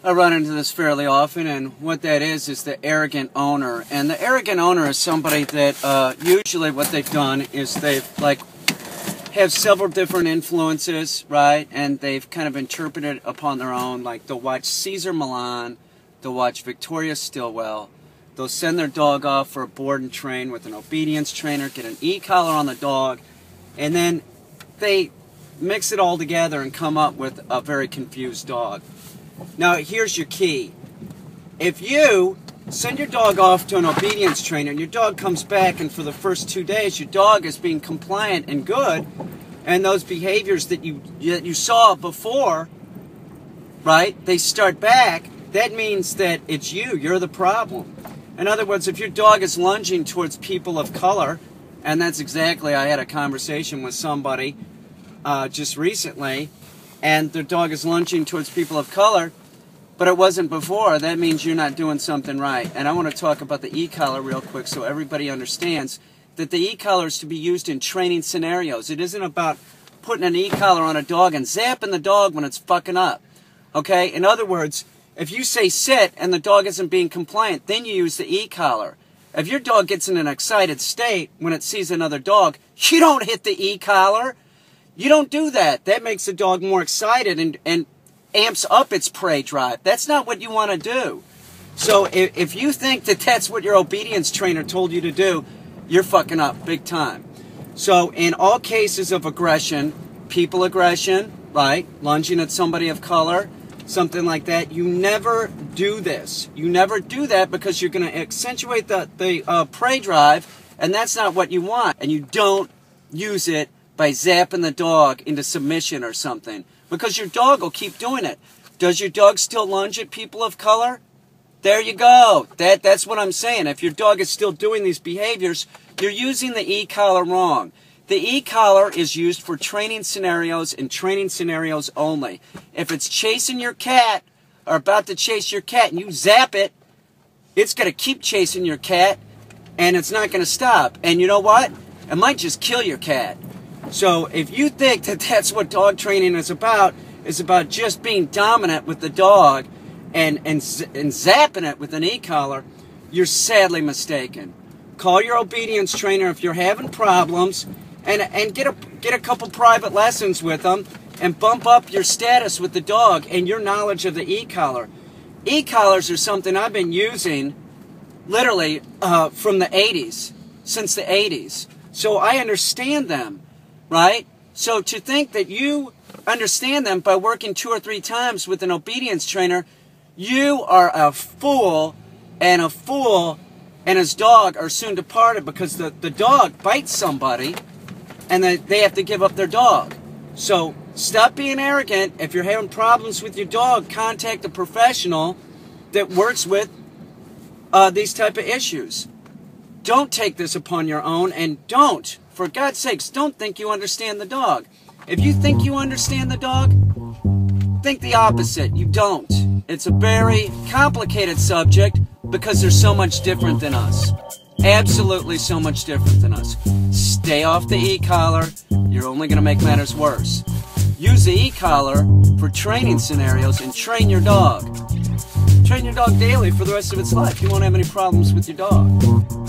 I run into this fairly often, and what that is the arrogant owner. And the arrogant owner is somebody that usually what they've done is they've have several different influences, right? And they've kind of interpreted it upon their own. Like they'll watch Cesar Millan, they'll watch Victoria Stilwell, they'll send their dog off for a board and train with an obedience trainer, get an e-collar on the dog, and then they mix it all together and come up with a very confused dog. Now, here's your key. If you send your dog off to an obedience trainer and your dog comes back and for the first 2 days your dog is being compliant and good, and those behaviors that you saw before, right, they start back, that means that it's you're the problem. In other words, if your dog is lunging towards people of color, and that's exactly, I had a conversation with somebody just recently, and their dog is lunging towards people of color, but it wasn't before, that means you're not doing something right. And I want to talk about the e-collar real quick so everybody understands that the e-collar is to be used in training scenarios. It isn't about putting an e-collar on a dog and zapping the dog when it's fucking up. Okay? In other words, if you say sit and the dog isn't being compliant, then you use the e-collar. If your dog gets in an excited state when it sees another dog, you don't hit the e-collar. You don't do that. That makes the dog more excited and amps up its prey drive. That's not what you want to do. So if you think that that's what your obedience trainer told you to do, you're fucking up big time. So in all cases of aggression, people aggression, right, lunging at somebody of color, something like that, you never do this. You never do that because you're going to accentuate the prey drive, and that's not what you want. And you don't use it by zapping the dog into submission or something, because your dog will keep doing it. Does your dog still lunge at people of color? There you go. That's what I'm saying. If your dog is still doing these behaviors, you're using the e-collar wrong. The e-collar is used for training scenarios and training scenarios only. If it's chasing your cat or about to chase your cat and you zap it, it's going to keep chasing your cat and it's not going to stop. And you know what? It might just kill your cat. So if you think that that's what dog training is about just being dominant with the dog and zapping it with an e-collar, you're sadly mistaken. Call your obedience trainer if you're having problems, and get a couple private lessons with them and bump up your status with the dog and your knowledge of the e-collar. E-collars are something I've been using literally from the 80s, since the 80s. So I understand them, right? So to think that you understand them by working 2 or 3 times with an obedience trainer, you are a fool, and a fool and his dog are soon departed, because the dog bites somebody and they have to give up their dog. So stop being arrogant. If you're having problems with your dog, contact a professional that works with these type of issues. Don't take this upon your own, and don't, for God's sakes, don't think you understand the dog. If you think you understand the dog, think the opposite. You don't. It's a very complicated subject because they're so much different than us. Absolutely so much different than us. Stay off the e-collar. You're only going to make matters worse. Use the e-collar for training scenarios and train your dog. Train your dog daily for the rest of its life. You won't have any problems with your dog.